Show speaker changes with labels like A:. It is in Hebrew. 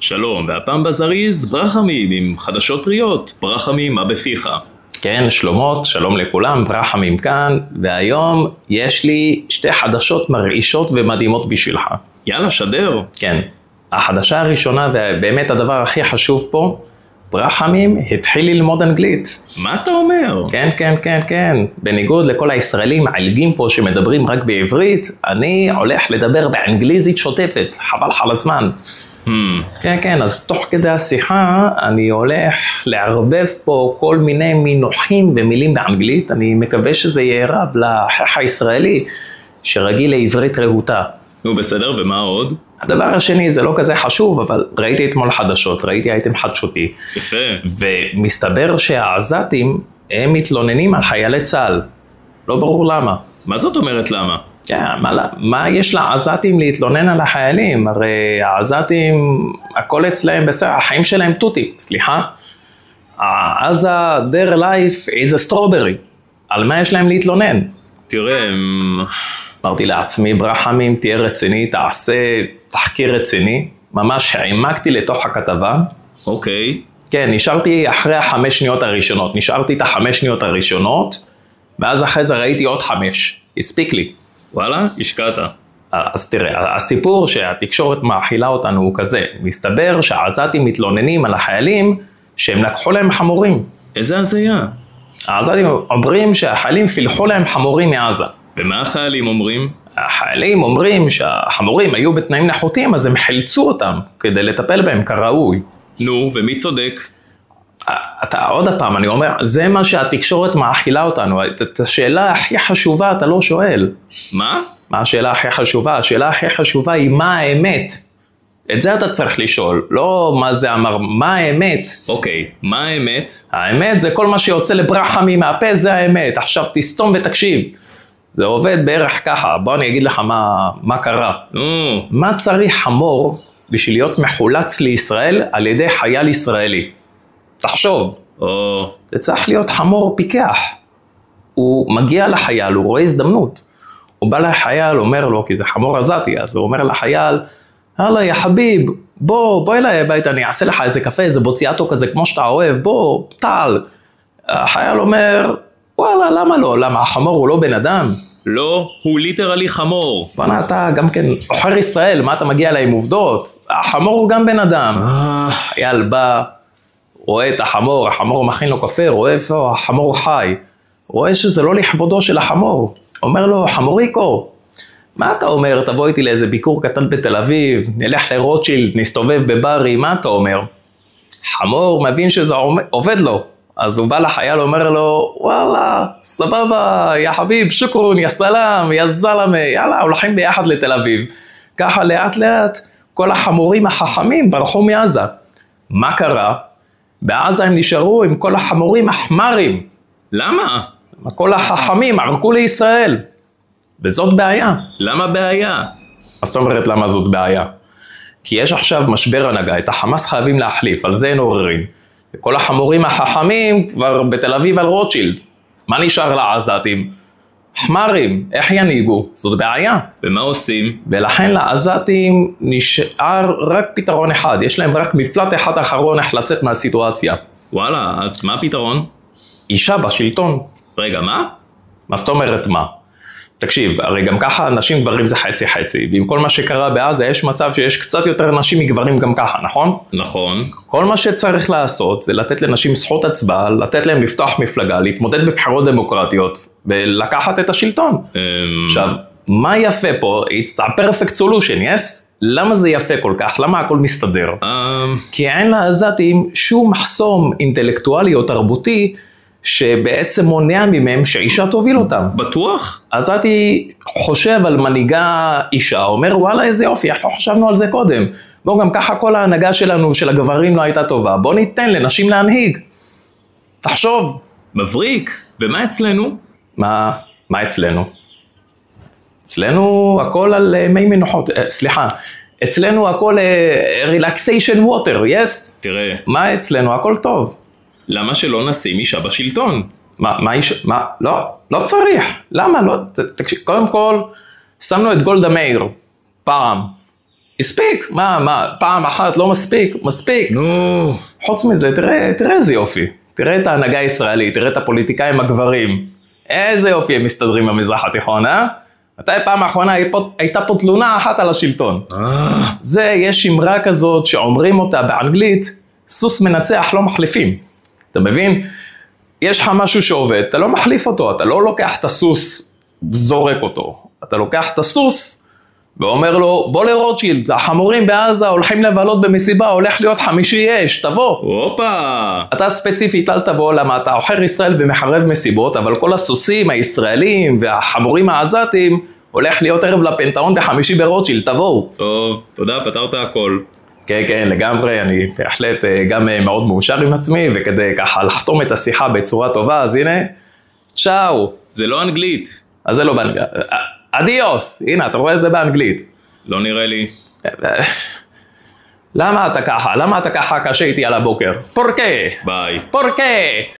A: שלום, והפעם בזריז ברחמים עם חדשות טריות, ברחמים מה בפיך?
B: כן, שלומות, שלום לכולם, ברחמים כאן, והיום יש לי שתי חדשות מרעישות ומדהימות בשבילך.
A: יאללה, שדר.
B: כן, החדשה הראשונה ובאמת הדבר הכי חשוב פה, ברחמים התחיל ללמוד אנגלית.
A: מה אתה אומר?
B: כן. בניגוד לכל הישראלים העילגים פה שמדברים רק בעברית, אני הולך לדבר באנגליזית שוטפת, חבל על הזמן. כן, אז תוך כדי השיחה אני הולך לערבב פה כל מיני מינוחים ומילים באנגלית, אני מקווה שזה יערב לחך הישראלי שרגיל לעברית רהוטה.
A: נו בסדר, ומה עוד?
B: הדבר השני זה לא כזה חשוב, אבל ראיתי אתמול חדשות, ראיתי אייטם חדשותי.
A: יפה.
B: ומסתבר שהעזתים הם מתלוננים על חיילי צה"ל. לא ברור למה.
A: מה זאת אומרת למה?
B: מה יש לעזתים להתלונן על החיילים? הרי העזתים, הכל אצלהם בסדר, החיים שלהם תותי, סליחה. עזה, their life is a strawberry. על מה יש להם להתלונן?
A: תראה,
B: אמרתי לעצמי, ברחמים, תהיה רציני, תעשה תחקיר רציני. ממש העמקתי לתוך הכתבה.
A: אוקיי.
B: כן, נשארתי אחרי 5 שניות הראשונות. נשארתי את 5 שניות הראשונות, ואז אחרי זה ראיתי עוד 5. הספיק לי.
A: וואלה, השקעת.
B: אז תראה, הסיפור שהתקשורת מאכילה אותנו הוא כזה. מסתבר שהעזתים מתלוננים על החיילים שהם לקחו להם חמורים.
A: איזה הזיה?
B: העזתים אומרים שהחיילים פילחו להם חמורים מעזה.
A: ומה החיילים אומרים?
B: החיילים אומרים שהחמורים היו בתנאים נחותים, אז הם חילצו אותם כדי לטפל בהם כראוי.
A: נו, ומי צודק?
B: אתה עוד הפעם, אני אומר, זה מה שהתקשורת מאכילה אותנו. את השאלה הכי חשובה אתה לא שואל.
A: מה?
B: מה השאלה הכי חשובה? השאלה הכי חשובה היא מה האמת. את זה אתה צריך לשאול, לא מה זה אמר, מה האמת.
A: אוקיי, מה האמת?
B: האמת זה כל מה שיוצא לברחמים מהפה, זה האמת. עכשיו תסתום ותקשיב. זה עובד בערך ככה, בוא אני אגיד לך מה קרה. מה צריך חמור בשביל להיות מחולץ לישראל על ידי חייל ישראלי? תחשוב, זה צריך להיות חמור פיקח. הוא מגיע לחייל, הוא רואה הזדמנות. הוא בא לחייל, אומר לו, כי זה חמור עזתי, אז הוא אומר לחייל, הלאה, יא חביב, בוא אליי הביתה, אני אעשה לך איזה קפה, איזה בוציאטו כזה, כמו שאתה אוהב, בוא, טל. החייל אומר, וואלה, למה לא? למה החמור הוא לא בן אדם?
A: לא, הוא ליטרלי חמור.
B: בנה, אתה גם כן אוחר ישראל, מה אתה מגיע אליי עם עובדות? החמור הוא גם בן אדם. החייל בא, רואה את החמור, החמור מכין לו קפה, רואה איפה החמור חי. רואה שזה לא לכבודו של החמור. אומר לו, חמוריקו, מה אתה אומר? תבוא איתי לאיזה ביקור קטן בתל אביב, נלך לרוטשילד, נסתובב בברי, מה אתה אומר? חמור מבין שזה עובד לו. אז הוא בא לחייל, אומר לו, וואלה, סבבה, יא חביב, שוקרון, יא סלאם, יא זלמה, יאללה, הולכים ביחד לתל אביב. ככה לאט לאט, כל החמורים החכמים ברחו מעזה. מה קרה? בעזה הם נשארו עם כל החמורים החמרים.
A: למה?
B: כל החכמים ערקו לישראל. וזאת בעיה.
A: למה בעיה?
B: אז זאת אומרת למה זאת בעיה? כי יש עכשיו משבר הנהגה, את החמאס חייבים להחליף, על זה אין עוררין. וכל החמורים החכמים כבר בתל אביב על רוטשילד. מה נשאר לעזתים? חמרים, איך ינהיגו? זאת בעיה.
A: ומה עושים?
B: ולכן לעזתים נשאר רק פתרון אחד. יש להם רק מפלט אחד אחרון איך לצאת מהסיטואציה.
A: וואלה, אז מה הפתרון?
B: אישה בשלטון.
A: רגע, מה?
B: מה זאת אומרת מה? תקשיב, הרי גם ככה נשים גברים זה חצי חצי, ועם כל מה שקרה בעזה יש מצב שיש קצת יותר נשים מגברים גם ככה, נכון?
A: נכון.
B: כל מה שצריך לעשות זה לתת לנשים זכות הצבעה, לתת להם לפתוח מפלגה, להתמודד בבחירות דמוקרטיות, ולקחת את השלטון. עכשיו, מה יפה פה? It's a perfect solution, yes? למה זה יפה כל כך? למה הכל מסתדר? כי אין לעזתים שום מחסום אינטלקטואלי או תרבותי, שבעצם מונע ממהם שאישה תוביל אותם.
A: בטוח?
B: עזתי חושב על מנהיגה אישה, אומר וואלה איזה יופי, אנחנו חשבנו על זה קודם. בואו גם ככה כל ההנהגה שלנו, של הגברים לא הייתה טובה, בואו ניתן לנשים להנהיג. תחשוב.
A: מבריק, ומה אצלנו?
B: מה אצלנו? אצלנו הכל על מי מנוחות, סליחה, אצלנו הכל relaxation water, yes?
A: תראה.
B: מה אצלנו? הכל טוב.
A: למה שלא נשים אישה בשלטון?
B: לא צריך. למה? לא, תקשיב, קודם כל, שמנו את גולדה מאיר, פעם. הספיק, מה, פעם אחת לא מספיק? מספיק.
A: נו.
B: חוץ מזה, תראה איזה יופי. תראה את ההנהגה הישראלית, תראה את הפוליטיקאים הגברים. איזה יופי הם מסתדרים במזרח התיכון, אה? מתי פעם האחרונה הייתה פה תלונה אחת על השלטון? יש אמרה כזאת שאומרים אותה באנגלית, סוס מנצח לא מחליפים. אתה מבין? יש לך משהו שעובד, אתה לא מחליף אותו, אתה לא לוקח את הסוס, זורק אותו. אתה לוקח את הסוס ואומר לו, בוא לרוטשילד, החמורים בעזה הולכים לבלות במסיבה, הולך להיות 50 אש, תבוא.
A: הופה.
B: אתה ספציפית אל תבוא, למה אתה עוכר ישראל ומחרב מסיבות, אבל כל הסוסים הישראלים והחמורים העזתים הולך להיות ערב לפנתאון ב5 ברוטשילד, תבואו.
A: טוב, תודה, פתרת הכל.
B: כן, לגמרי, אני בהחלט גם מאוד מאושר עם עצמי, וכדי ככה לחתום את השיחה בצורה טובה, אז הנה, צ'או.
A: זה לא אנגלית.
B: אז זה לא באנגלית. אדיוס, הנה, אתה רואה זה באנגלית.
A: לא נראה לי.
B: למה אתה ככה? למה אתה ככה קשה איתי על הבוקר? פורקה!
A: ביי.
B: פורקה!